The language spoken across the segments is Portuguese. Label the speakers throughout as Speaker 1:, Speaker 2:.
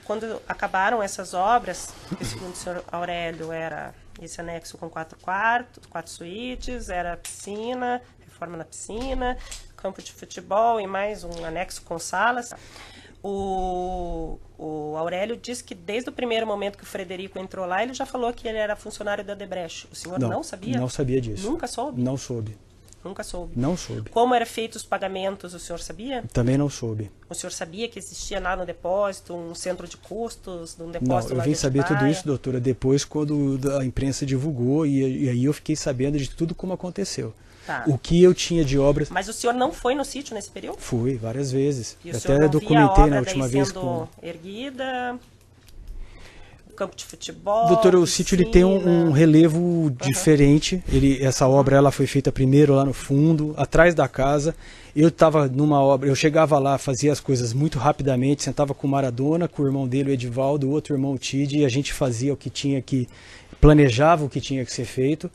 Speaker 1: quando acabaram essas obras, que segundo o senhor Aurélio era esse anexo com 4 quartos, 4 suítes, era piscina, reforma na piscina, campo de futebol e mais um anexo com salas. O Aurélio disse que desde o primeiro momento que o Frederico entrou lá, ele já falou que ele era funcionário da Odebrecht. O senhor não sabia?
Speaker 2: Não sabia disso.
Speaker 1: Nunca soube?
Speaker 2: Não soube.
Speaker 1: Nunca soube.
Speaker 2: Não soube.
Speaker 1: Como eram feitos os pagamentos, o senhor sabia?
Speaker 2: Também não soube.
Speaker 1: O senhor sabia que existia lá no depósito um centro de custos, um depósito?
Speaker 2: Não, eu vim saber tudo isso, doutora, depois quando a imprensa divulgou e aí eu fiquei sabendo de tudo como aconteceu.
Speaker 1: Tá.
Speaker 2: O que eu tinha de obras...
Speaker 1: Mas o senhor não foi no sítio nesse período?
Speaker 2: Fui, várias vezes.
Speaker 1: E o
Speaker 2: Eu
Speaker 1: senhor
Speaker 2: até
Speaker 1: não via
Speaker 2: documentei
Speaker 1: a obra
Speaker 2: na última
Speaker 1: daí
Speaker 2: vez
Speaker 1: sendo
Speaker 2: com...
Speaker 1: erguida, o campo de futebol,
Speaker 2: Doutora, o
Speaker 1: piscina.
Speaker 2: sítio ele tem um relevo diferente. Essa obra ela foi feita primeiro lá no fundo, atrás da casa. Eu estava numa obra, eu chegava lá, fazia as coisas muito rapidamente, sentava com o Maradona, com o irmão dele, o Edivaldo, o outro irmão, o Tide, e a gente fazia o que tinha que... planejava o que tinha que ser feito.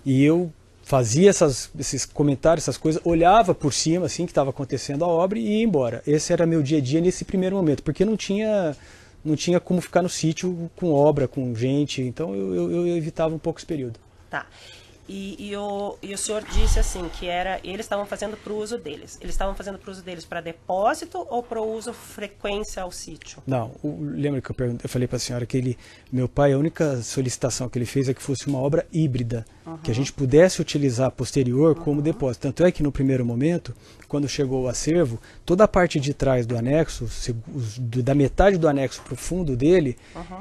Speaker 2: E eu fazia esses comentários, essas coisas, olhava por cima, assim, que estava acontecendo a obra e ia embora. Esse era meu dia a dia nesse primeiro momento, porque não tinha como ficar no sítio com obra, com gente, então eu evitava um pouco esse período.
Speaker 1: Tá. E o senhor disse assim, que eles estavam fazendo para o uso deles. Eles estavam fazendo para o uso deles para depósito ou para o uso frequência ao sítio?
Speaker 2: Não, lembra que eu falei para a senhora que meu pai, a única solicitação que ele fez é que fosse uma obra híbrida, que a gente pudesse utilizar posterior como depósito. Tanto é que no primeiro momento, quando chegou o acervo, toda a parte de trás do anexo, da metade do anexo para o fundo dele,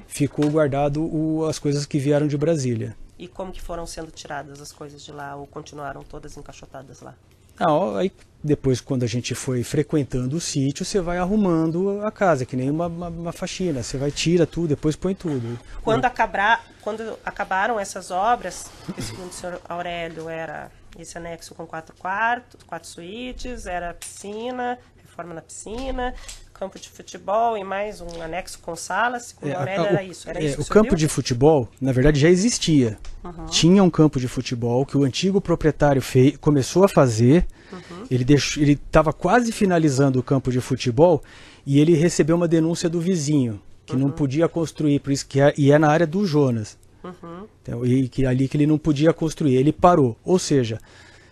Speaker 2: ficou guardado as coisas que vieram de Brasília.
Speaker 1: E como que foram sendo tiradas as coisas de lá ou continuaram todas encaixotadas lá?
Speaker 2: Aí depois, quando a gente foi frequentando o sítio, você vai arrumando a casa, que nem uma faxina. Você vai, tira tudo, depois põe tudo.
Speaker 1: Quando acabaram essas obras, que segundo o senhor Aurélio era esse anexo com 4 quartos, 4 suítes, era piscina, reforma na piscina, campo de futebol e mais um anexo com salas, segundo o Aurélio era isso.
Speaker 2: O campo de futebol, na verdade, já existia. Tinha um campo de futebol que o antigo proprietário começou a fazer. Ele estava quase finalizando o campo de futebol e ele recebeu uma denúncia do vizinho, que não podia construir, por isso e é na área do Jonas. Então, e que ali que ele não podia construir, ele parou. Ou seja,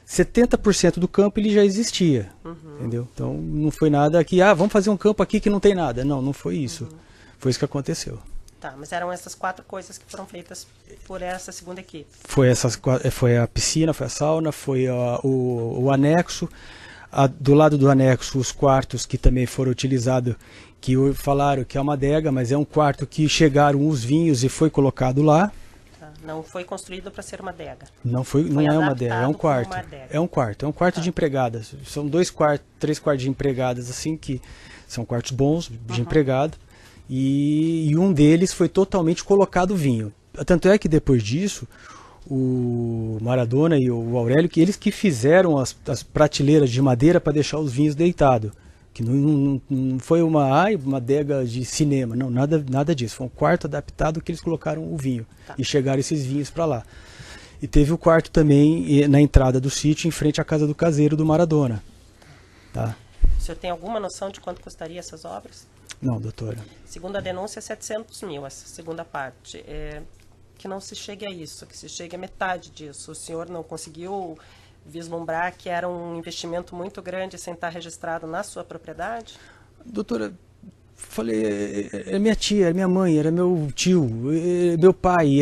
Speaker 2: 70% do campo ele já existia, entendeu? Então não foi nada que, vamos fazer um campo aqui que não tem nada. Não foi isso. Foi isso que aconteceu.
Speaker 1: Tá, mas eram essas 4 coisas que foram feitas por essa segunda equipe.
Speaker 2: Foi a piscina, foi a sauna, foi o anexo. Do lado do anexo, os quartos que também foram utilizados, que falaram que é uma adega, mas é um quarto que chegaram os vinhos e foi colocado lá.
Speaker 1: Não foi construído para ser uma adega.
Speaker 2: Não é uma adega, é um quarto. É um quarto de empregadas. São 3 quartos de empregadas, assim, que são quartos bons de empregado. E um deles foi totalmente colocado vinho. Tanto é que depois disso, o Maradona e o Aurélio, que eles que fizeram as prateleiras de madeira para deixar os vinhos deitados. Que não foi uma adega de cinema, não, nada disso. Foi um quarto adaptado que eles colocaram o vinho. E chegaram esses vinhos para lá. E teve o quarto também na entrada do sítio, em frente à casa do caseiro do Maradona. Tá?
Speaker 1: O senhor tem alguma noção de quanto custaria essas obras?
Speaker 2: Não, doutora.
Speaker 1: Segundo a denúncia, 700 mil, essa segunda parte. Que não se chegue a isso, que se chegue a metade disso. O senhor não conseguiu vislumbrar que era um investimento muito grande sem estar registrado na sua propriedade?
Speaker 2: Doutora, falei, é minha tia, é minha mãe, era meu tio, meu pai,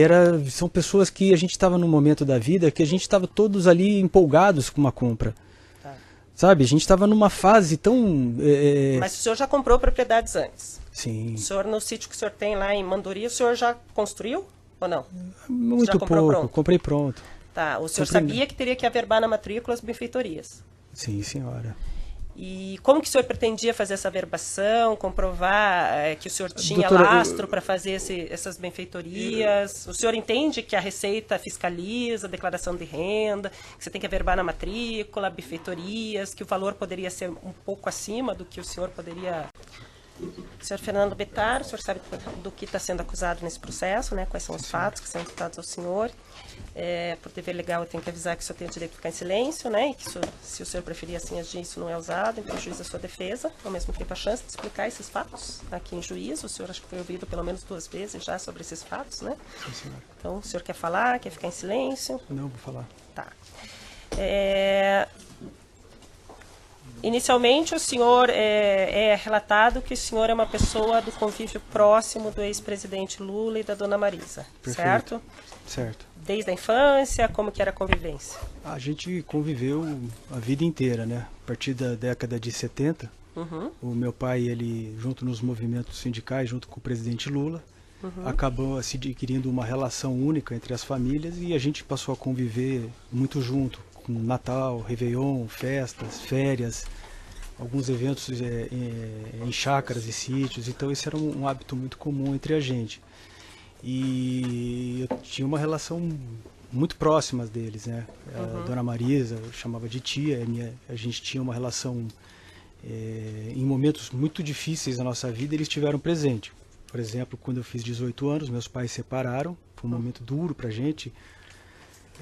Speaker 2: são pessoas que a gente estava num momento da vida que a gente estava todos ali empolgados com uma compra. Sabe, a gente estava numa fase tão...
Speaker 1: Mas o senhor já comprou propriedades antes?
Speaker 2: Sim.
Speaker 1: O senhor, no sítio que o senhor tem lá em Manduri, o senhor já construiu ou não?
Speaker 2: Muito pouco, comprei pronto.
Speaker 1: Tá, o senhor sabia que teria que averbar na matrícula as benfeitorias?
Speaker 2: Sim, senhora.
Speaker 1: E como que o senhor pretendia fazer essa averbação, comprovar que o senhor tinha lastro para fazer essas benfeitorias? O senhor entende que a Receita fiscaliza a declaração de renda, que você tem que averbar na matrícula, benfeitorias, que o valor poderia ser um pouco acima do que o senhor poderia Senhor Fernando Bettar, o senhor sabe do que está sendo acusado nesse processo, né? Quais são os fatos que são imputados ao senhor. Por dever legal, eu tenho que avisar que o senhor tem o direito de ficar em silêncio, né? E que se o senhor preferir assim agir, isso não é usado em prejuízo da sua defesa. Ao mesmo tempo, a chance de explicar esses fatos aqui em juízo. O senhor acho que foi ouvido pelo menos 2 vezes já sobre esses fatos, né?
Speaker 2: Sim, senhora.
Speaker 1: Então, o senhor quer falar? Quer ficar em silêncio?
Speaker 2: Não, vou falar.
Speaker 1: Tá. Inicialmente, o senhor é relatado que o senhor é uma pessoa do convívio próximo do ex-presidente Lula e da dona Marisa,
Speaker 2: Perfeito.
Speaker 1: certo?
Speaker 2: Certo.
Speaker 1: Desde a infância, como que era a convivência?
Speaker 2: A gente conviveu a vida inteira, né? A partir da década de 70, o meu pai, ele, junto nos movimentos sindicais, junto com o presidente Lula, acabou se adquirindo uma relação única entre as famílias e a gente passou a conviver muito junto. Natal, Réveillon, festas, férias, alguns eventos em chácaras e sítios, então esse era um hábito muito comum entre a gente. E eu tinha uma relação muito próxima deles, né? A dona Marisa, eu chamava de tia, a gente tinha uma relação, em momentos muito difíceis da nossa vida, eles estiveram presentes. Por exemplo, quando eu fiz 18 anos, meus pais se separaram, foi um momento duro pra gente,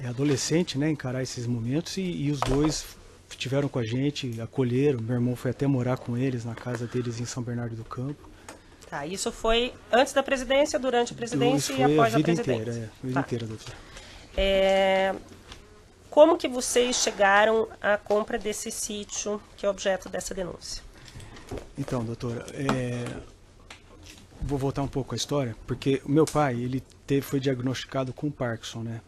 Speaker 2: adolescente, né, encarar esses momentos e os dois estiveram com a gente, acolheram. Meu irmão foi até morar com eles na casa deles em São Bernardo do Campo.
Speaker 1: Tá, isso foi antes da presidência, durante a presidência e após a presidência?
Speaker 2: A vida inteira, doutora.
Speaker 1: Como que vocês chegaram à compra desse sítio que é objeto dessa denúncia?
Speaker 2: Então, doutora, vou voltar um pouco à história, porque o meu pai, ele foi diagnosticado com Parkinson, né?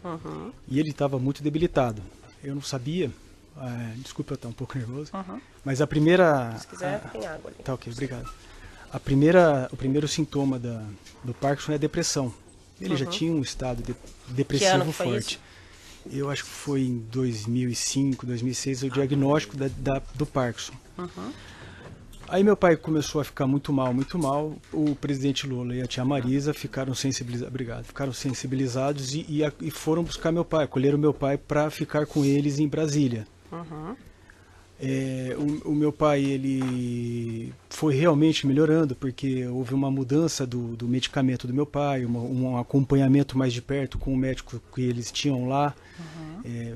Speaker 2: E ele estava muito debilitado. Eu não sabia, desculpa eu estar um pouco nervoso, mas a primeira...
Speaker 1: Se quiser, tem água ali.
Speaker 2: Tá ok, obrigado. O primeiro sintoma do Parkinson é a depressão. Ele já tinha um estado depressivo forte. Isso? Eu acho que foi em 2005, 2006, o diagnóstico do Parkinson. Aí meu pai começou a ficar muito mal. O presidente Lula e a tia Marisa ficaram sensibilizados e foram buscar meu pai, acolheram meu pai para ficar com eles em Brasília. O meu pai, ele foi realmente melhorando porque houve uma mudança do medicamento do meu pai, um acompanhamento mais de perto com o médico que eles tinham lá,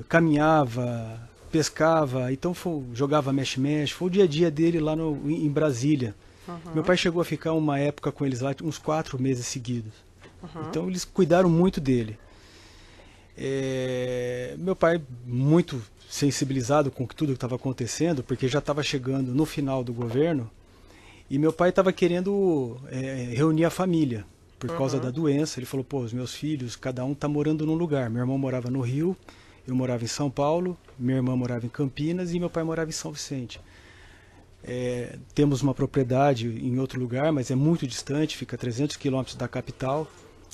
Speaker 2: caminhava, pescava, então jogava mexe-mexe, foi o dia a dia dele lá em Brasília. Meu pai chegou a ficar uma época com eles lá, uns 4 meses seguidos. Então eles cuidaram muito dele. Meu pai muito sensibilizado com tudo que estava acontecendo, porque já estava chegando no final do governo, e meu pai estava querendo reunir a família, por causa da doença. Ele falou, os meus filhos, cada um está morando num lugar. Meu irmão morava no Rio, eu morava em São Paulo, minha irmã morava em Campinas e meu pai morava em São Vicente. Temos uma propriedade em outro lugar, mas é muito distante, fica a 300 quilômetros da capital.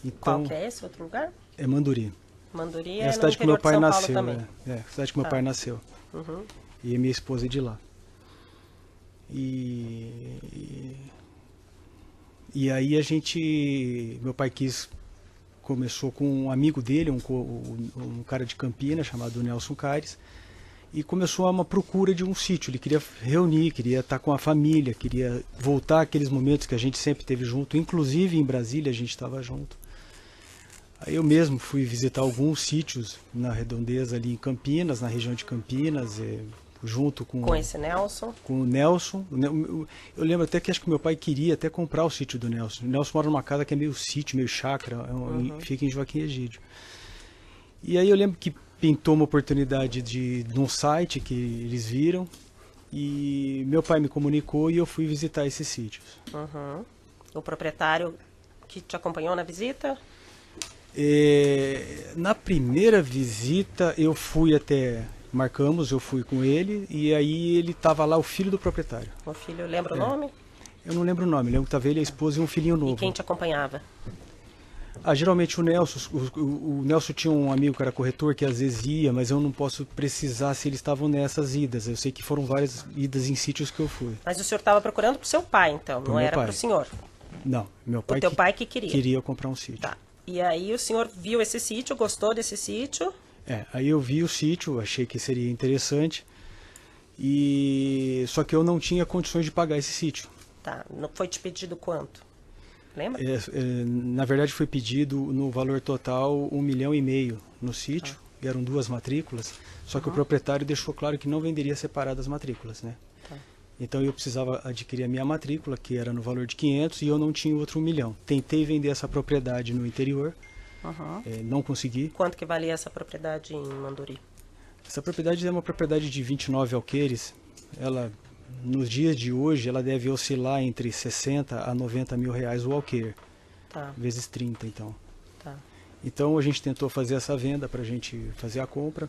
Speaker 2: Então,
Speaker 1: qual que é esse outro lugar?
Speaker 2: É Manduri.
Speaker 1: Manduri
Speaker 2: é a cidade que meu pai nasceu.
Speaker 1: É
Speaker 2: a cidade que meu pai nasceu. E minha esposa é de lá. E aí meu pai começou com um amigo dele, um cara de Campinas chamado Nelson Caires, e começou uma procura de um sítio. Ele queria reunir, queria estar com a família, queria voltar àqueles momentos que a gente sempre teve junto, inclusive em Brasília a gente estava junto. Aí eu mesmo fui visitar alguns sítios na redondeza ali em Campinas, na região de Campinas, junto com
Speaker 1: esse Nelson.
Speaker 2: Com o Nelson. Eu lembro até que acho que meu pai queria até comprar o sítio do Nelson. O Nelson mora numa casa que é meio sítio, meio chácara, fica em Joaquim Egídio. E aí eu lembro que pintou uma oportunidade num site que eles viram, e meu pai me comunicou e eu fui visitar esses sítios.
Speaker 1: O proprietário que te acompanhou na visita?
Speaker 2: Na primeira visita eu fui eu fui com ele, e aí ele estava lá, o filho do proprietário.
Speaker 1: O filho, lembra o nome?
Speaker 2: Eu não lembro o nome, lembro que estava ele, a esposa e um filhinho novo.
Speaker 1: E quem te acompanhava?
Speaker 2: Geralmente o Nelson. O Nelson tinha um amigo que era corretor, que às vezes ia, mas eu não posso precisar se eles estavam nessas idas. Eu sei que foram várias idas em sítios que eu fui.
Speaker 1: Mas o senhor estava procurando para o seu pai, então, não era para o senhor?
Speaker 2: Não, meu pai.
Speaker 1: O teu pai que queria?
Speaker 2: Queria comprar um sítio.
Speaker 1: Tá. E aí o senhor viu esse sítio, gostou desse sítio?
Speaker 2: Aí eu vi o sítio, achei que seria interessante, só que eu não tinha condições de pagar esse sítio.
Speaker 1: Tá. Foi te pedido quanto? Lembra?
Speaker 2: Na verdade foi pedido no valor total 1,5 milhão no sítio, e eram 2 matrículas, só que o proprietário deixou claro que não venderia separadas as matrículas, né?
Speaker 1: Tá.
Speaker 2: Então eu precisava adquirir a minha matrícula, que era no valor de 500, e eu não tinha outro 1 milhão. Tentei vender essa propriedade no interior, não consegui.
Speaker 1: Quanto que valia essa propriedade em Manduri?
Speaker 2: Essa propriedade é uma propriedade de 29 alqueires. Ela, nos dias de hoje, ela deve oscilar entre 60 a 90 mil reais o alqueire.
Speaker 1: Tá.
Speaker 2: Vezes 30, então.
Speaker 1: Tá.
Speaker 2: Então a gente tentou fazer essa venda para a gente fazer a compra.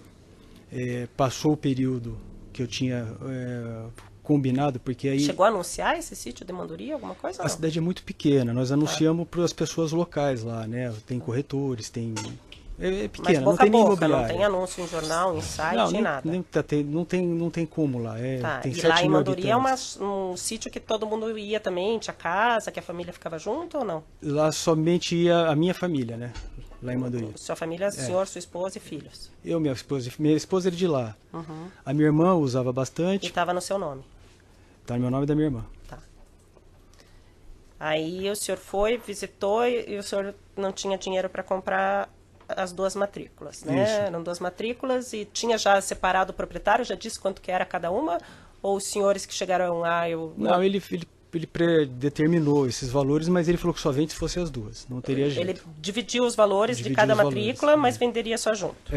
Speaker 2: Passou o período que eu tinha combinado, porque aí...
Speaker 1: Chegou a anunciar esse sítio de Manduri, alguma coisa?
Speaker 2: A cidade é muito pequena, nós anunciamos para as pessoas locais lá, né? Tem corretores, tem... É pequena, não tem nem imobiliária.
Speaker 1: Não tem anúncio em jornal, em site, nem nada.
Speaker 2: Não tem como lá. Tem
Speaker 1: e lá em Manduri é um sítio que todo mundo ia também, tinha casa, que a família ficava junto ou não?
Speaker 2: Lá somente ia a minha família, né? Lá em Manduri.
Speaker 1: Sua família, senhor, sua esposa e filhos?
Speaker 2: Minha esposa é de lá. A minha irmã usava bastante.
Speaker 1: E estava no seu nome?
Speaker 2: Tá no meu nome e da minha irmã.
Speaker 1: Tá. Aí o senhor foi, visitou e o senhor não tinha dinheiro para comprar as 2 matrículas, né?
Speaker 2: Isso.
Speaker 1: Eram 2 matrículas e tinha já separado o proprietário, já disse quanto que era cada uma? Ou os senhores que chegaram lá...
Speaker 2: Não, ele predeterminou esses valores, mas ele falou que só vende se fosse as 2, não teria jeito.
Speaker 1: Ele dividiu os valores de cada matrícula, mas venderia só junto.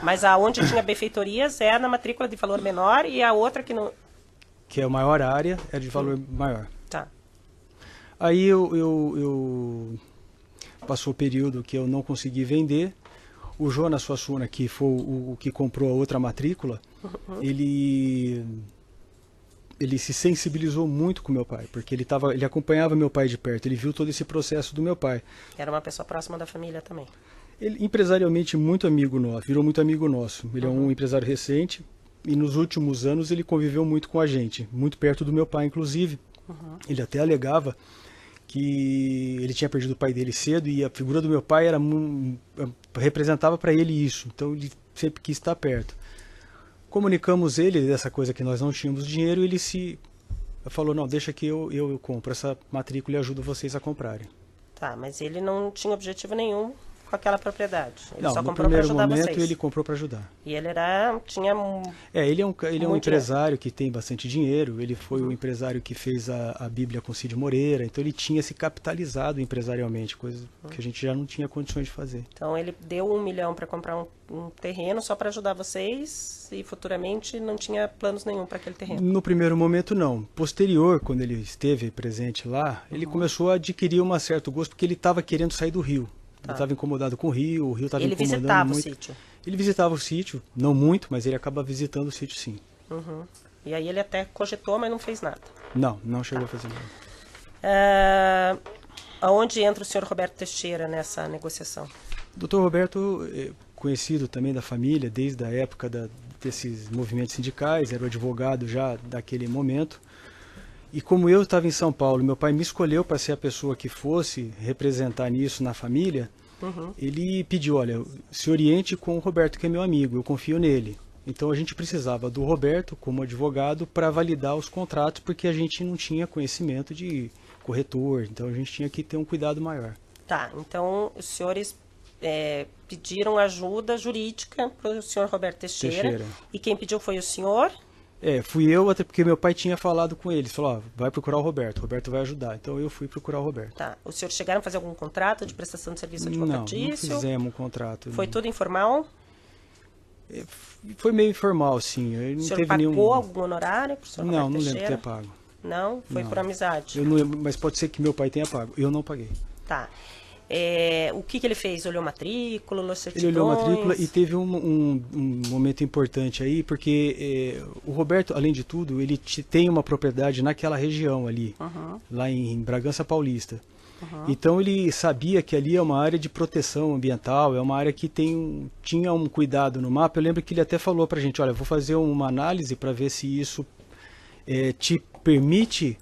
Speaker 1: Mas aonde tinha benfeitorias é na matrícula de valor menor e a outra que não...
Speaker 2: Que é a maior área, é de valor maior.
Speaker 1: Tá.
Speaker 2: Aí eu passou o período que eu não consegui vender. O Jonas Suassuna, que foi o que comprou a outra matrícula, ele se sensibilizou muito com meu pai, porque ele acompanhava meu pai de perto, ele viu todo esse processo do meu pai.
Speaker 1: Era uma pessoa próxima da família também.
Speaker 2: Ele, empresarialmente, muito amigo nosso, virou muito amigo nosso. Ele é um empresário recente e nos últimos anos ele conviveu muito com a gente, muito perto do meu pai, inclusive. Ele até alegava que ele tinha perdido o pai dele cedo e a figura do meu pai representava para ele isso, então ele sempre quis estar perto. Comunicamos ele dessa coisa que nós não tínhamos dinheiro e ele falou, não, deixa que eu compro essa matrícula e ajudo vocês a comprarem.
Speaker 1: Tá, mas ele não tinha objetivo nenhum com aquela propriedade. Ele
Speaker 2: não,
Speaker 1: só
Speaker 2: no
Speaker 1: comprou para
Speaker 2: primeiro
Speaker 1: ajudar
Speaker 2: momento
Speaker 1: vocês.
Speaker 2: ele comprou para ajudar.
Speaker 1: E ele tinha
Speaker 2: ele é um empresário
Speaker 1: dinheiro.
Speaker 2: Que tem bastante dinheiro, ele foi o empresário que fez a Bíblia com Cid Moreira, então ele tinha se capitalizado empresarialmente, coisa que a gente já não tinha condições de fazer.
Speaker 1: Então ele deu 1 milhão para comprar um terreno só para ajudar vocês e futuramente não tinha planos nenhum para aquele terreno?
Speaker 2: No primeiro momento não. Posterior, quando ele esteve presente lá, ele começou a adquirir um certo gosto porque ele estava querendo sair do Rio. Ele estava incomodado com o Rio estava incomodando muito. Ele visitava o sítio? Ele visitava o sítio, não muito, mas ele acaba visitando o sítio sim.
Speaker 1: E aí ele até cogitou, mas não fez nada?
Speaker 2: Não chegou a fazer nada.
Speaker 1: Aonde entra o senhor Roberto Teixeira nessa negociação?
Speaker 2: O Dr. Roberto, conhecido também da família, desde a época desses movimentos sindicais, era o advogado já daquele momento. E como eu estava em São Paulo, meu pai me escolheu para ser a pessoa que fosse representar nisso na família, ele pediu, olha, se oriente com o Roberto, que é meu amigo, eu confio nele. Então a gente precisava do Roberto como advogado para validar os contratos, porque a gente não tinha conhecimento de corretor, então a gente tinha que ter um cuidado maior.
Speaker 1: Tá, então os senhores pediram ajuda jurídica para o senhor Roberto Teixeira. E quem pediu foi o senhor?
Speaker 2: Fui eu, até porque meu pai tinha falado com eles, falou, vai procurar o Roberto vai ajudar. Então eu fui procurar o Roberto.
Speaker 1: Tá. Os senhores chegaram a fazer algum contrato de prestação de serviço advocatício?
Speaker 2: Não fizemos um contrato.
Speaker 1: Foi tudo informal?
Speaker 2: Foi meio informal, sim.
Speaker 1: O senhor pagou algum honorário para o senhor Roberto Teixeira?
Speaker 2: Não lembro de ter pago.
Speaker 1: Não? Foi por amizade?
Speaker 2: Eu não lembro, mas pode ser que meu pai tenha pago. Eu não paguei.
Speaker 1: Tá. O que ele fez? Olhou matrícula, olhou certidões?
Speaker 2: Ele olhou matrícula e teve um momento importante aí, porque o Roberto, além de tudo, ele tem uma propriedade naquela região ali, lá em Bragança Paulista. Então ele sabia que ali é uma área de proteção ambiental, é uma área que tinha um cuidado no mapa. Eu lembro que ele até falou pra gente, olha, vou fazer uma análise para ver se isso te permite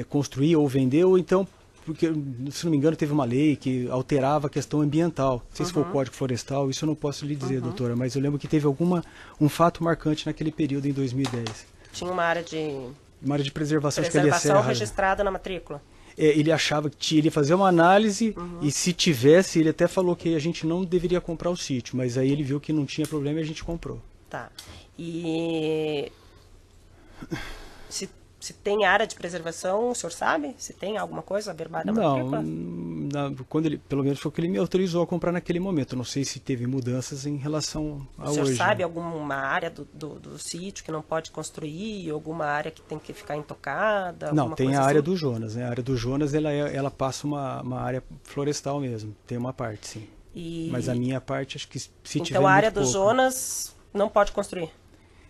Speaker 2: construir ou vender, ou então, porque, se não me engano, teve uma lei que alterava a questão ambiental. Não sei se foi o Código Florestal, isso eu não posso lhe dizer, doutora, mas eu lembro que teve um fato marcante naquele período em 2010.
Speaker 1: Tinha uma área de
Speaker 2: Uma área de preservação, acho que ele é serra.
Speaker 1: Registrada na matrícula.
Speaker 2: Ele achava que ele ia fazer uma análise e se tivesse, ele até falou que a gente não deveria comprar o sítio, mas aí ele viu que não tinha problema e a gente comprou.
Speaker 1: Tá. E se tem área de preservação, o senhor sabe? Se tem alguma coisa averbada na matrícula?
Speaker 2: Não, pelo menos foi o que ele me autorizou a comprar naquele momento. Não sei se teve mudanças em relação a hoje.
Speaker 1: O senhor sabe alguma área do sítio que não pode construir, alguma área que tem que ficar intocada?
Speaker 2: Não, tem a área
Speaker 1: assim?
Speaker 2: do Jonas, né? A área do Jonas, ela passa uma área florestal mesmo. Tem uma parte, sim. Mas a minha parte, acho que se tiver
Speaker 1: Então a área
Speaker 2: muito
Speaker 1: do
Speaker 2: pouco,
Speaker 1: Jonas não pode construir?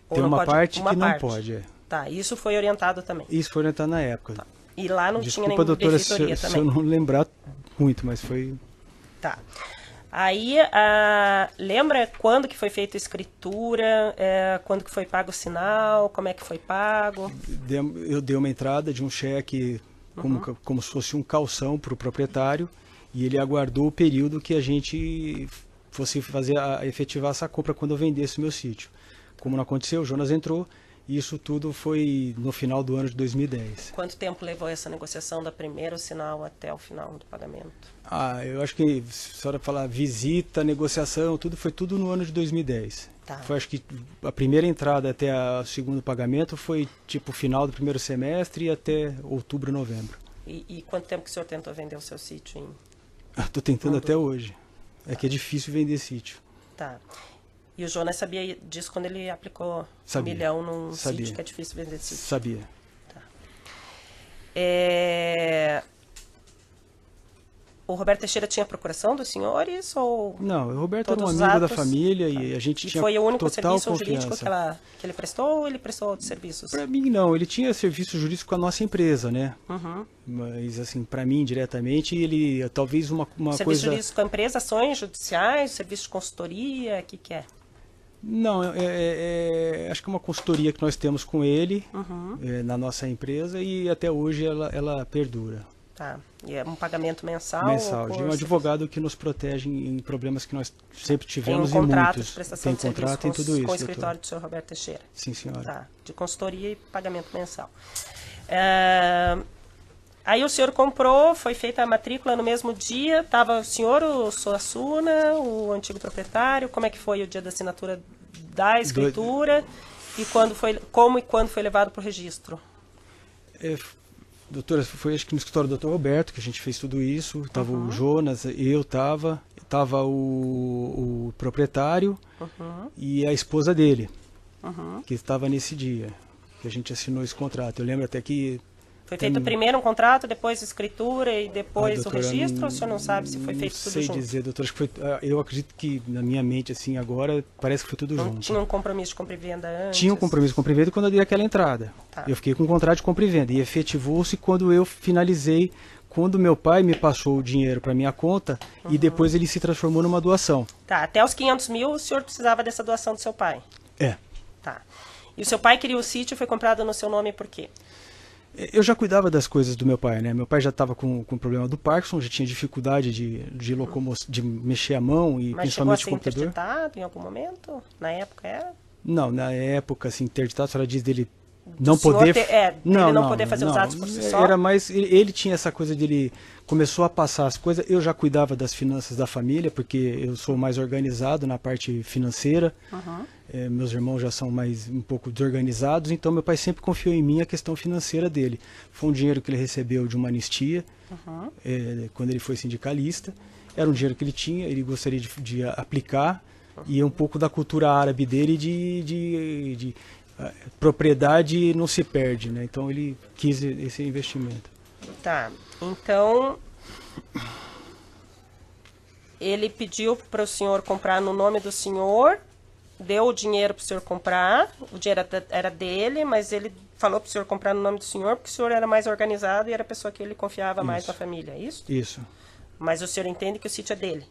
Speaker 2: Tem uma parte que não pode,
Speaker 1: Tá, isso foi orientado também?
Speaker 2: Isso foi orientado na época.
Speaker 1: Tá. E lá não
Speaker 2: Desculpa,
Speaker 1: tinha nenhuma
Speaker 2: doutora,
Speaker 1: benfeitoria também?
Speaker 2: se eu não lembrar muito, mas foi...
Speaker 1: Tá. Aí, lembra quando que foi feita a escritura, quando que foi pago o sinal, como é que foi pago?
Speaker 2: Eu dei uma entrada de um cheque como se fosse um calção para o proprietário e ele aguardou o período que a gente fosse efetivar essa compra quando eu vendesse o meu sítio. Como não aconteceu, o Jonas entrou. Isso tudo foi no final do ano de 2010.
Speaker 1: Quanto tempo levou essa negociação da primeiro sinal até o final do pagamento?
Speaker 2: Eu acho que, se a senhora falar visita, negociação, foi tudo no ano de 2010.
Speaker 1: Tá.
Speaker 2: Foi, acho que a primeira entrada até o segundo pagamento foi tipo final do primeiro semestre e até outubro, novembro.
Speaker 1: E quanto tempo que o senhor tentou vender o seu sítio?
Speaker 2: Estou tentando até hoje. É que é difícil vender sítio.
Speaker 1: Tá. E o Jonas sabia disso quando ele aplicou $1 milhão num sítio que é difícil vender sítio?
Speaker 2: Sabia.
Speaker 1: Tá. O Roberto Teixeira tinha procuração dos senhores? Ou
Speaker 2: não, o Roberto era um amigo da família e a gente tinha total confiança.
Speaker 1: E foi o único serviço jurídico que ele prestou ou ele prestou outros serviços?
Speaker 2: Para mim não, ele tinha serviço jurídico com a nossa empresa, né? Mas assim, para mim diretamente, ele talvez uma
Speaker 1: serviço
Speaker 2: coisa...
Speaker 1: Serviço jurídico com a empresa, ações judiciais, serviço de consultoria, o que é?
Speaker 2: Não, acho que é uma consultoria que nós temos com ele na nossa empresa e até hoje ela perdura.
Speaker 1: Tá. E é um pagamento mensal?
Speaker 2: Mensal, de um advogado que nos protege em problemas que nós sempre tivemos e muitos.
Speaker 1: Tem um contrato de prestação de serviço
Speaker 2: tem tudo isso,
Speaker 1: com o escritório do senhor Roberto Teixeira?
Speaker 2: Sim, senhora.
Speaker 1: Tá. De consultoria e pagamento mensal. Aí o senhor comprou, foi feita a matrícula no mesmo dia, estava o senhor, o Suassuna, o antigo proprietário, como é que foi o dia da assinatura da escritura e quando foi levado para o registro?
Speaker 2: Doutora, foi acho que no escritório do Dr. Roberto que a gente fez tudo isso, estava o Jonas, eu estava o proprietário e a esposa dele, que estava nesse dia, que a gente assinou esse contrato. Eu lembro até que...
Speaker 1: Foi feito primeiro um contrato, depois a escritura e depois o registro? O senhor não sabe se foi feito tudo junto? Não sei dizer,
Speaker 2: doutora. Acho que eu acredito que na minha mente, assim, agora, parece que foi tudo junto.
Speaker 1: Não tinha um compromisso de compra e venda antes?
Speaker 2: Tinha um compromisso de compra e venda quando eu dei aquela entrada. Tá. Eu fiquei com um contrato de compra e venda. E efetivou-se quando eu finalizei, quando meu pai me passou o dinheiro para minha conta e depois ele se transformou numa doação.
Speaker 1: Tá, até os 500 mil o senhor precisava dessa doação do seu pai? Tá. E o seu pai queria o sítio, foi comprado no seu nome por quê?
Speaker 2: Eu já cuidava das coisas do meu pai, né? Meu pai já estava com o problema do Parkinson, já tinha dificuldade de mexer a mão e
Speaker 1: mas
Speaker 2: principalmente o computador.
Speaker 1: Mas chegou a ser interditado em algum momento? Na época era?
Speaker 2: Não, na época, assim, interditado, a senhora diz dele não poder...
Speaker 1: não poder fazer os atos por si só?
Speaker 2: Era mais... Ele tinha essa coisa de ele... Começou a passar as coisas. Eu já cuidava das finanças da família, porque eu sou mais organizado na parte financeira. Meus irmãos já são um pouco desorganizados, então meu pai sempre confiou em mim a questão financeira dele. Foi um dinheiro que ele recebeu de uma anistia, quando ele foi sindicalista. Era um dinheiro que ele tinha, ele gostaria de aplicar, e um pouco da cultura árabe dele de propriedade não se perde, né? Então ele quis esse investimento.
Speaker 1: Tá, então ele pediu para o senhor comprar no nome do senhor, deu o dinheiro para o senhor comprar, o dinheiro era dele, mas ele falou para o senhor comprar no nome do senhor porque o senhor era mais organizado e era a pessoa que ele confiava mais na família, é isso?
Speaker 2: Isso.
Speaker 1: Mas o senhor entende que o sítio é dele?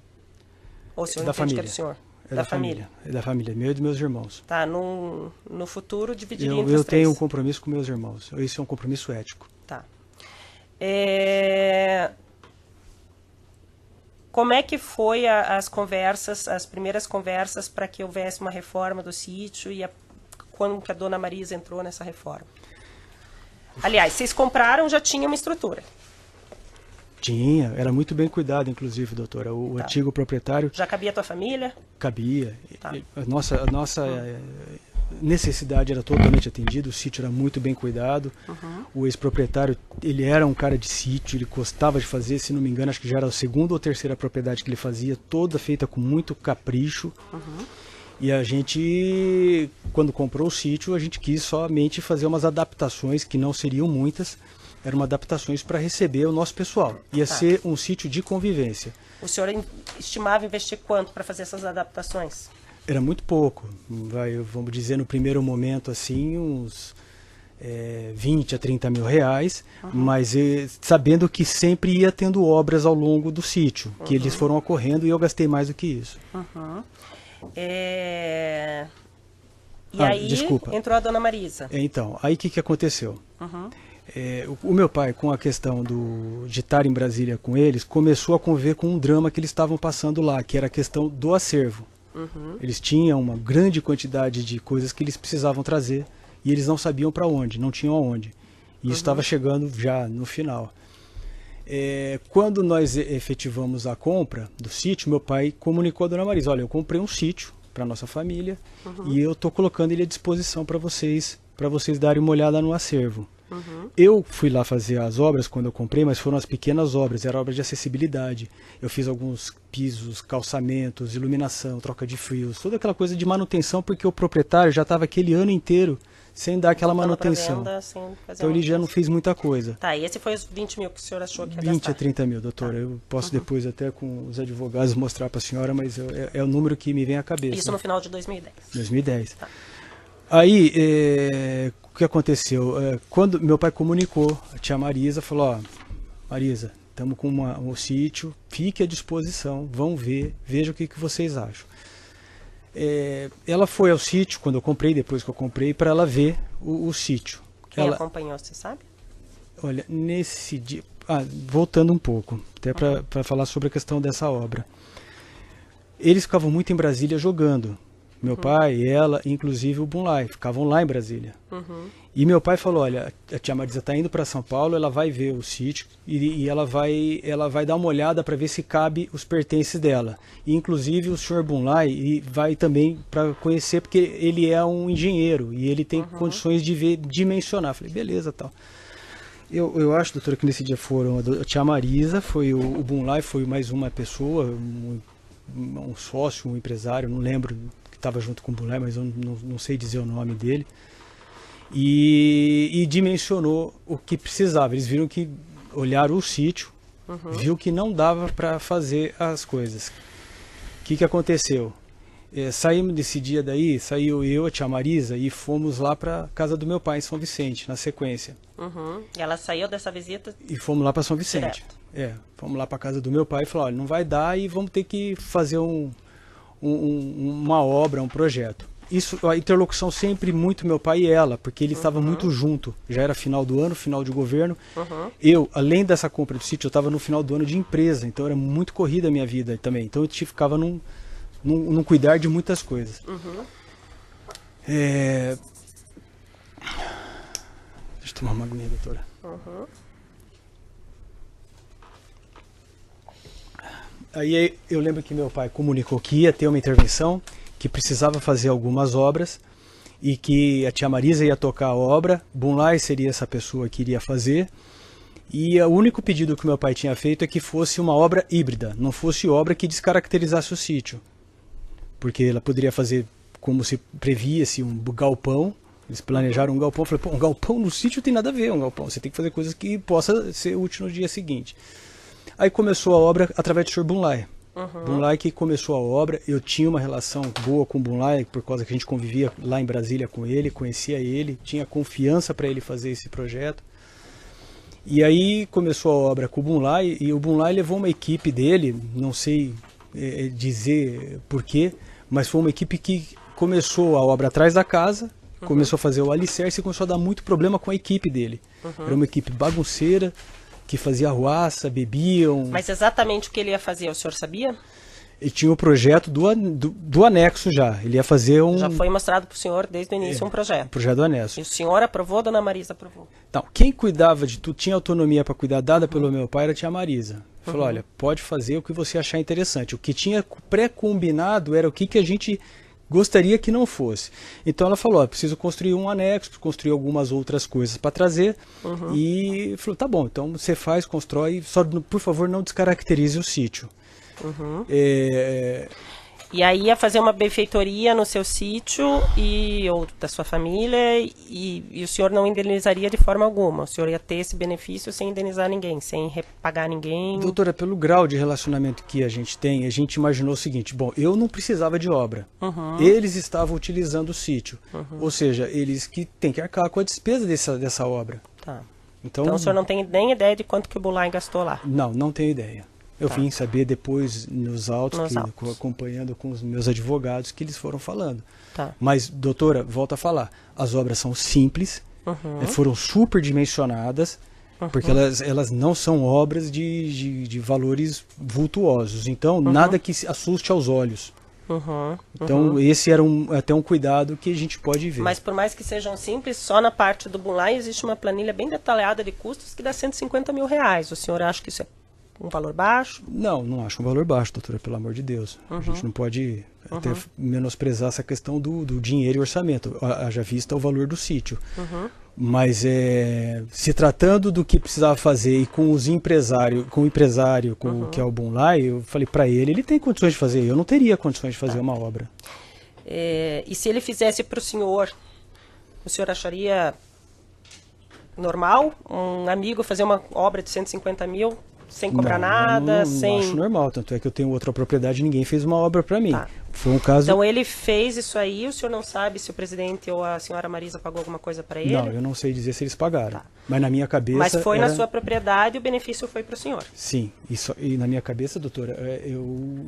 Speaker 1: Ou o senhor
Speaker 2: da
Speaker 1: entende
Speaker 2: família.
Speaker 1: Que é do senhor?
Speaker 2: É da família. É da família, meu e dos meus irmãos.
Speaker 1: Tá, no futuro dividiria entre os
Speaker 2: Eu
Speaker 1: três.
Speaker 2: tenho um compromisso com meus irmãos, esse é um compromisso ético.
Speaker 1: Tá. Como é que foi as primeiras conversas para que houvesse uma reforma do sítio e quando que a dona Marisa entrou nessa reforma? Aliás, vocês compraram, já tinha uma estrutura.
Speaker 2: Tinha, era muito bem cuidado, inclusive, doutora. O antigo proprietário...
Speaker 1: Já cabia a tua família?
Speaker 2: Cabia. Tá. A nossa necessidade era totalmente atendida, o sítio era muito bem cuidado. O ex-proprietário, ele era um cara de sítio, ele gostava de fazer, se não me engano, acho que já era a segunda ou terceira propriedade que ele fazia, toda feita com muito capricho. E a gente, quando comprou o sítio, a gente quis somente fazer umas adaptações, que não seriam muitas, eram adaptações para receber o nosso pessoal. Ia ser um sítio de convivência. O
Speaker 1: senhor estimava investir quanto para fazer essas adaptações?
Speaker 2: Era muito pouco. Vamos dizer, no primeiro momento, assim, uns 20 a 30 mil reais, mas sabendo que sempre ia tendo obras ao longo do sítio, que eles foram ocorrendo e eu gastei mais do que isso.
Speaker 1: E aí, desculpa, entrou a dona Marisa.
Speaker 2: Então, aí o que aconteceu? O meu pai, com a questão de estar em Brasília com eles, começou a conviver com um drama que eles estavam passando lá, que era a questão do acervo. Eles tinham uma grande quantidade de coisas que eles precisavam trazer e eles não sabiam para onde, não tinham aonde. E isso estava chegando já no final. Quando nós efetivamos a compra do sítio, meu pai comunicou a dona Marisa: olha, eu comprei um sítio para nossa família e eu estou colocando ele à disposição para vocês darem uma olhada no acervo. Eu fui lá fazer as obras quando eu comprei, mas foram as pequenas obras, era obra de acessibilidade. Eu fiz alguns pisos, calçamentos, iluminação, troca de fios, toda aquela coisa de manutenção, porque o proprietário já estava aquele ano inteiro sem dar aquela manutenção. Então ele já não fez muita coisa.
Speaker 1: Tá, e esse foi os 20 mil que o senhor achou que ia
Speaker 2: 20
Speaker 1: gastar?
Speaker 2: a 30 mil, doutora. Eu posso depois até com os advogados mostrar para a senhora, mas é o número que me vem à cabeça.
Speaker 1: Isso no final de 2010?
Speaker 2: 2010. Tá. Aí, o que aconteceu? Quando meu pai comunicou, a tia Marisa falou: ó, Marisa, estamos com um sítio, fique à disposição, vão ver, veja o que vocês acham. Ela foi ao sítio quando eu comprei, depois que eu comprei, para ela ver o sítio.
Speaker 1: Quem acompanhou, você sabe?
Speaker 2: Olha, nesse dia... voltando um pouco, até para falar sobre a questão dessa obra. Eles ficavam muito em Brasília jogando. Meu pai, ela, inclusive o Bunlai, ficavam lá em Brasília. E meu pai falou: olha, a tia Marisa está indo para São Paulo, ela vai ver o sítio e ela vai dar uma olhada para ver se cabe os pertences dela. E inclusive o senhor Bunlai vai também para conhecer, porque ele é um engenheiro e ele tem condições de dimensionar. Falei, beleza, tal. Eu acho, doutora, que nesse dia foram a tia Marisa, foi o Bunlai, foi mais uma pessoa, um sócio, um empresário, não lembro, estava junto com o Bunlai, mas eu não sei dizer o nome dele, e dimensionou o que precisava. Eles viram que, olharam o sítio, viu que não dava para fazer as coisas. O que aconteceu? Saímos desse dia daí, saiu eu, a tia Marisa, e fomos lá para casa do meu pai em São Vicente, na sequência.
Speaker 1: E ela saiu dessa visita?
Speaker 2: E fomos lá para São Vicente. Fomos lá para casa do meu pai e falou: olha, não vai dar e vamos ter que fazer uma obra, um projeto. Isso, a interlocução sempre muito meu pai e ela, porque ele estava muito junto. Já era final do ano, final de governo. Eu, além dessa compra do sítio, eu estava no final do ano de empresa, então era muito corrida a minha vida também. Então eu ficava num cuidar de muitas coisas. Deixa eu tomar uma aguinha, doutora. Aí eu lembro que meu pai comunicou que ia ter uma intervenção, que precisava fazer algumas obras e que a tia Marisa ia tocar a obra, Bunlai seria essa pessoa que iria fazer, e o único pedido que meu pai tinha feito é que fosse uma obra híbrida, não fosse obra que descaracterizasse o sítio, porque ela poderia fazer como se previa-se um galpão. Eles planejaram um galpão. Eu falei, pô, um galpão no sítio tem nada a ver, um galpão. Você tem que fazer coisas que possa ser útil no dia seguinte. Aí começou a obra através do Sr. Bunlai. Bunlai que começou a obra. Eu tinha uma relação boa com o Bunlai, por causa que a gente convivia lá em Brasília com ele, conhecia ele, tinha confiança para ele fazer esse projeto. E aí começou a obra com o Bunlai, e o Bunlai levou uma equipe dele, não sei dizer porquê, mas foi uma equipe que começou a obra atrás da casa, começou a fazer o alicerce e começou a dar muito problema com a equipe dele. Era uma equipe bagunceira, que fazia arruaça, bebiam...
Speaker 1: Mas exatamente o que ele ia fazer, o senhor sabia?
Speaker 2: E tinha o projeto do anexo já. Ele ia fazer um...
Speaker 1: Já foi mostrado para o senhor desde o início um projeto.
Speaker 2: O projeto do anexo.
Speaker 1: E o senhor aprovou, dona Marisa aprovou?
Speaker 2: Então, quem cuidava de tudo, tinha autonomia para cuidar, dada pelo meu pai, era a tia Marisa. Falou, olha, pode fazer o que você achar interessante. O que tinha pré-combinado era o que a gente gostaria que não fosse. Então ela falou, preciso construir um anexo, construir algumas outras coisas para trazer. E falou, tá bom, então você faz, constrói, só por favor não descaracterize o sítio.
Speaker 1: E aí ia fazer uma benfeitoria no seu sítio ou da sua família e o senhor não indenizaria de forma alguma. O senhor ia ter esse benefício sem indenizar ninguém, sem repagar ninguém.
Speaker 2: Doutora, pelo grau de relacionamento que a gente tem, a gente imaginou o seguinte, bom, eu não precisava de obra. Eles estavam utilizando o sítio. Ou seja, eles que têm que arcar com a despesa dessa obra.
Speaker 1: Tá. Então o senhor não tem nem ideia de quanto que o Bulay gastou lá?
Speaker 2: Não tenho ideia. Eu vim saber depois nos autos, acompanhando com os meus advogados, que eles foram falando. Mas, doutora, volto a falar, as obras são simples, foram superdimensionadas, porque elas não são obras de valores vultuosos. Então, nada que assuste aos olhos. Então, esse era até um cuidado que a gente pode ver.
Speaker 1: Mas por mais que sejam simples, só na parte do Bulay existe uma planilha bem detalhada de custos que dá 150 mil reais. O senhor acha que isso é um valor baixo?
Speaker 2: Não acho um valor baixo, doutora, pelo amor de Deus. A gente não pode até menosprezar essa questão do dinheiro e orçamento, haja vista o valor do sítio. Mas se tratando do que precisava fazer e com o empresário, que é o Bulay, eu falei para ele tem condições de fazer, eu não teria condições de fazer uma obra.
Speaker 1: E se ele fizesse para o senhor acharia normal um amigo fazer uma obra de 150 mil? Sem cobrar nada,
Speaker 2: não acho normal, tanto é que eu tenho outra propriedade e ninguém fez uma obra para mim. Foi um caso...
Speaker 1: Então ele fez isso aí, o senhor não sabe se o presidente ou a senhora Marisa pagou alguma coisa para ele?
Speaker 2: Não, eu não sei dizer se eles pagaram, mas na minha cabeça...
Speaker 1: Mas foi na sua propriedade e o benefício foi para o senhor?
Speaker 2: Sim, e na minha cabeça, doutora, eu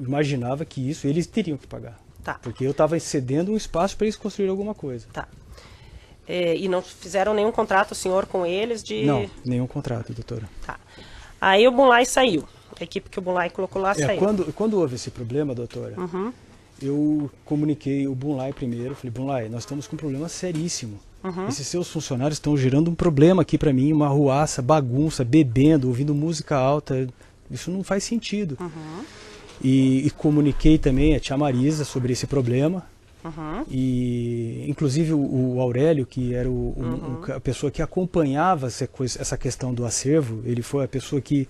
Speaker 2: imaginava que isso eles teriam que pagar, porque eu estava cedendo um espaço para eles construírem alguma coisa.
Speaker 1: E não fizeram nenhum contrato, o senhor, com eles de...
Speaker 2: Não, nenhum contrato, doutora.
Speaker 1: Aí o Bulay saiu. A equipe que o Bulay colocou lá saiu.
Speaker 2: Quando houve esse problema, doutora, eu comuniquei o Bulay primeiro. Falei, Bulay, nós estamos com um problema seríssimo. Esses seus funcionários estão gerando um problema aqui para mim, uma arruaça, bagunça, bebendo, ouvindo música alta. Isso não faz sentido. E comuniquei também a tia Marisa sobre esse problema. E inclusive o Aurélio, que era a pessoa que acompanhava essa questão do acervo, ele foi a pessoa que,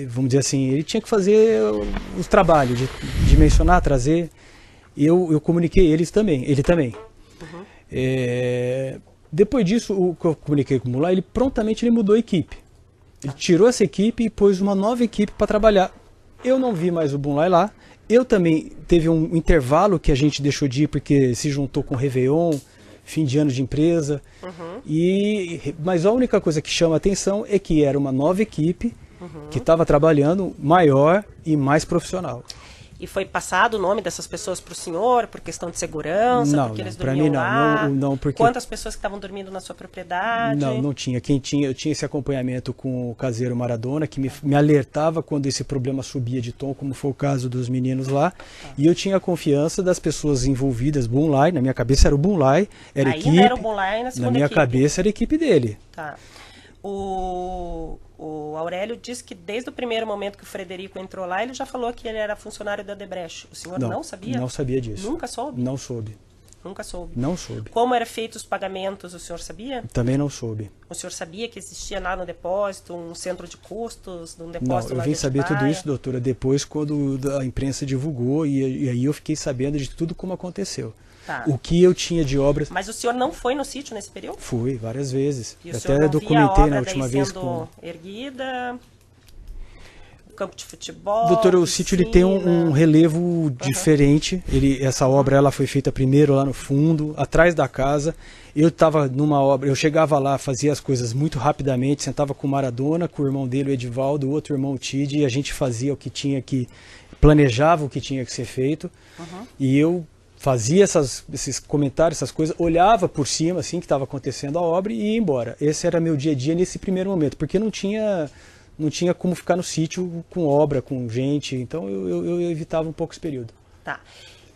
Speaker 2: vamos dizer assim, ele tinha que fazer os trabalhos de dimensionar, trazer. Eu comuniquei ele também. Depois disso, o que eu comuniquei com o Bulay, ele prontamente mudou a equipe. Ele tirou essa equipe e pôs uma nova equipe para trabalhar. Eu não vi mais o Bulay lá. Eu também teve um intervalo que a gente deixou de ir porque se juntou com o Réveillon, fim de ano de empresa. Mas a única coisa que chama a atenção é que era uma nova equipe que estava trabalhando maior e mais profissional.
Speaker 1: E foi passado o nome dessas pessoas para o senhor, por questão de segurança, porque eles dormiam lá?
Speaker 2: Não, porque...
Speaker 1: Quantas pessoas que estavam dormindo na sua propriedade?
Speaker 2: Não tinha. Eu tinha esse acompanhamento com o caseiro Maradona, que me alertava quando esse problema subia de tom, como foi o caso dos meninos lá. E eu tinha a confiança das pessoas envolvidas, Bulay, na minha cabeça era o Bulay, era a equipe.
Speaker 1: Era o Bulay na segunda
Speaker 2: na minha
Speaker 1: equipe.
Speaker 2: Cabeça era a equipe dele.
Speaker 1: O Aurélio disse que desde o primeiro momento que o Frederico entrou lá, ele já falou que ele era funcionário da Odebrecht. O senhor não sabia?
Speaker 2: Não sabia disso.
Speaker 1: Nunca soube?
Speaker 2: Não soube.
Speaker 1: Nunca soube?
Speaker 2: Não soube.
Speaker 1: Como eram feitos os pagamentos, o senhor sabia?
Speaker 2: Também não soube.
Speaker 1: O senhor sabia que existia lá no depósito um centro de custos, um depósito?
Speaker 2: Não, eu vim saber tudo isso, doutora, depois quando a imprensa divulgou e aí eu fiquei sabendo de tudo como aconteceu. O que eu tinha de obras...
Speaker 1: Mas o senhor não foi no sítio nesse período?
Speaker 2: Fui, várias vezes.
Speaker 1: E o senhor não
Speaker 2: documentei
Speaker 1: via a
Speaker 2: na última vez
Speaker 1: com erguida, campo de futebol,
Speaker 2: doutora, o sítio ele tem um relevo diferente. Essa obra ela foi feita primeiro lá no fundo, atrás da casa. Eu estava numa obra, eu chegava lá, fazia as coisas muito rapidamente, sentava com o Maradona, com o irmão dele, o Edivaldo, o outro irmão, o Tide, e a gente fazia o que tinha que... planejava o que tinha que ser feito. E eu fazia esses comentários, essas coisas, olhava por cima, assim, que estava acontecendo a obra e ia embora. Esse era meu dia a dia nesse primeiro momento, porque não tinha não tinha como ficar no sítio com obra, com gente, então eu evitava um pouco esse período.
Speaker 1: Tá.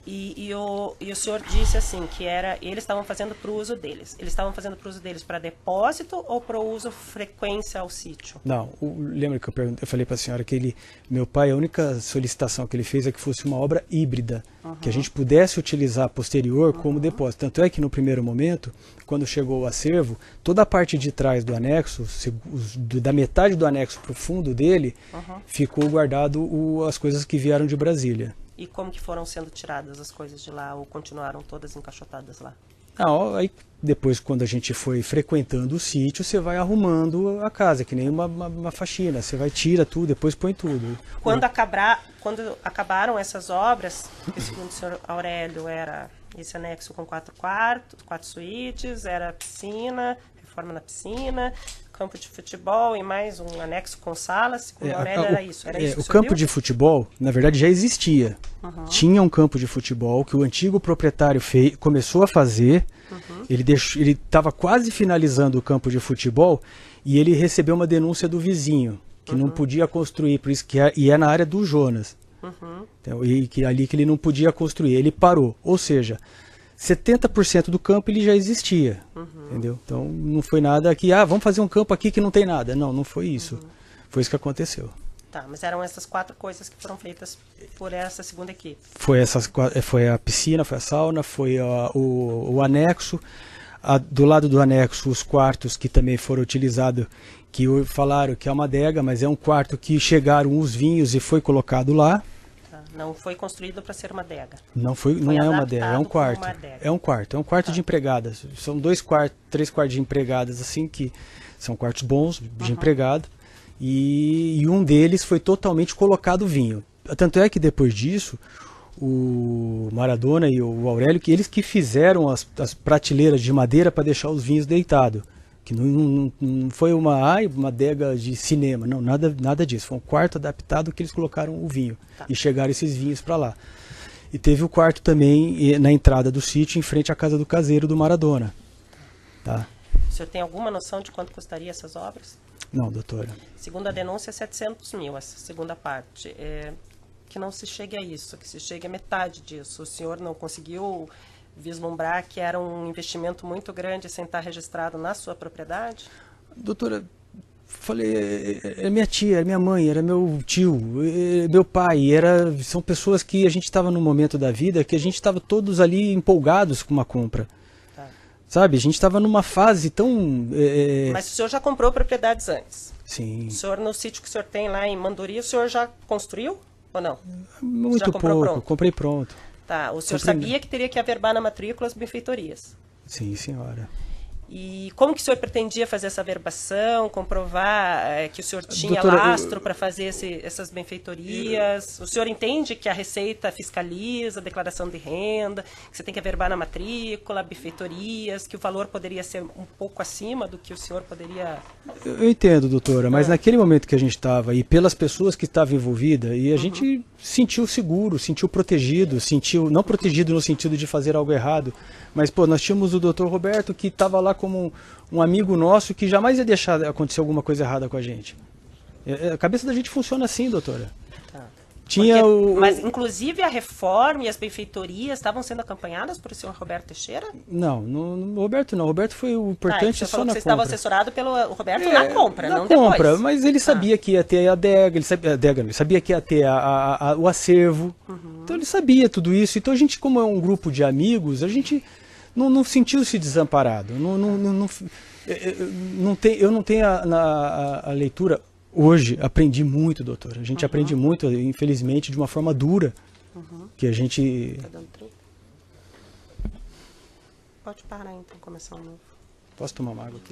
Speaker 1: E o senhor disse assim, que eles estavam fazendo para o uso deles. Eles estavam fazendo para o uso deles para depósito ou para o uso frequência ao sítio?
Speaker 2: Não, lembra que eu falei para a senhora que meu pai, a única solicitação que ele fez é que fosse uma obra híbrida, que a gente pudesse utilizar posterior como depósito. Tanto é que no primeiro momento, quando chegou o acervo, toda a parte de trás do anexo, da metade do anexo para o fundo dele, ficou guardado as coisas que vieram de Brasília.
Speaker 1: E como que foram sendo tiradas as coisas de lá ou continuaram todas encaixotadas lá?
Speaker 2: Aí depois, quando a gente foi frequentando o sítio, você vai arrumando a casa, que nem uma faxina. Você vai, tira tudo, depois põe tudo.
Speaker 1: Quando acabaram essas obras, que segundo o senhor Aurélio era esse anexo com 4 quartos, 4 suítes, era piscina, reforma na piscina, campo de futebol e mais um anexo com salas, segundo o Aurélio era isso. Era isso
Speaker 2: o campo de futebol, na verdade, já existia. Tinha um campo de futebol que o antigo proprietário começou a fazer. Ele estava quase finalizando o campo de futebol e ele recebeu uma denúncia do vizinho, que não podia construir, por isso e é na área do Jonas. Então, ali que ele não podia construir, ele parou. Ou seja, 70% do campo ele já existia, entendeu? Então não foi nada que, vamos fazer um campo aqui que não tem nada. Não foi isso. Foi isso que aconteceu.
Speaker 1: Tá, mas eram essas 4 coisas que foram feitas por essa segunda equipe.
Speaker 2: Foi a piscina, foi a sauna, foi o anexo. Do lado do anexo, os quartos que também foram utilizados, que falaram que é uma adega, mas é um quarto que chegaram os vinhos e foi colocado lá.
Speaker 1: Não foi construído para ser uma adega.
Speaker 2: Não é uma adega, é um quarto. É um quarto de empregadas. São 3 quartos de empregadas, assim, que são quartos bons de empregado. E um deles foi totalmente colocado vinho. Tanto é que depois disso, o Maradona e o Aurélio, eles que fizeram as prateleiras de madeira para deixar os vinhos deitados. Que não foi uma adega de cinema, não, nada disso. Foi um quarto adaptado que eles colocaram o vinho. E chegaram esses vinhos para lá. E teve o quarto também na entrada do sítio, em frente à casa do caseiro do Maradona. Tá?
Speaker 1: O senhor tem alguma noção de quanto custaria essas obras?
Speaker 2: Não, doutora.
Speaker 1: Segundo a denúncia, 700 mil, essa segunda parte. Que não se chegue a isso, que se chegue a metade disso. O senhor não conseguiu vislumbrar que era um investimento muito grande sem estar registrado na sua propriedade?
Speaker 2: Doutora, falei, é minha tia, é minha mãe, era meu tio, meu pai, são pessoas que a gente estava num momento da vida que a gente estava todos ali empolgados com uma compra. Tá. Sabe, a gente estava numa fase tão...
Speaker 1: Mas o senhor já comprou propriedades antes?
Speaker 2: Sim.
Speaker 1: O senhor, no sítio que o senhor tem lá em Mandoria, o senhor já construiu ou não?
Speaker 2: Muito pouco, pronto? Comprei pronto.
Speaker 1: Tá, o senhor sabia que teria que averbar na matrícula as benfeitorias?
Speaker 2: Sim, senhora.
Speaker 1: E como que o senhor pretendia fazer essa averbação, comprovar que o senhor tinha lastro para fazer essas benfeitorias? O senhor entende que a Receita fiscaliza a declaração de renda, que você tem que averbar na matrícula, benfeitorias, que o valor poderia ser um pouco acima do que o senhor poderia...
Speaker 2: Eu entendo, doutora, mas naquele momento que a gente estava, e pelas pessoas que estavam envolvidas, e a gente sentiu seguro, sentiu protegido, não protegido no sentido de fazer algo errado, mas, nós tínhamos o doutor Roberto que estava lá como um amigo nosso que jamais ia deixar acontecer alguma coisa errada com a gente. A cabeça da gente funciona assim, doutora.
Speaker 1: Tá. Mas, inclusive, a reforma e as benfeitorias estavam sendo acompanhadas por o senhor Roberto Teixeira?
Speaker 2: Não, o Roberto não. O Roberto foi o importante só na compra. Você
Speaker 1: estava assessorado pelo Roberto na compra, não depois. Na compra,
Speaker 2: mas ele sabia que ia ter a adega, ele sabia que ia ter o acervo. Então ele sabia tudo isso. Então a gente, como é um grupo de amigos, a gente não sentiu-se desamparado. Eu não tenho a leitura... Hoje aprendi muito, doutora. A gente aprende muito, infelizmente, de uma forma dura. Que a gente...
Speaker 1: Tá dando 30? Pode parar então, começar um novo.
Speaker 2: Posso tomar uma água aqui?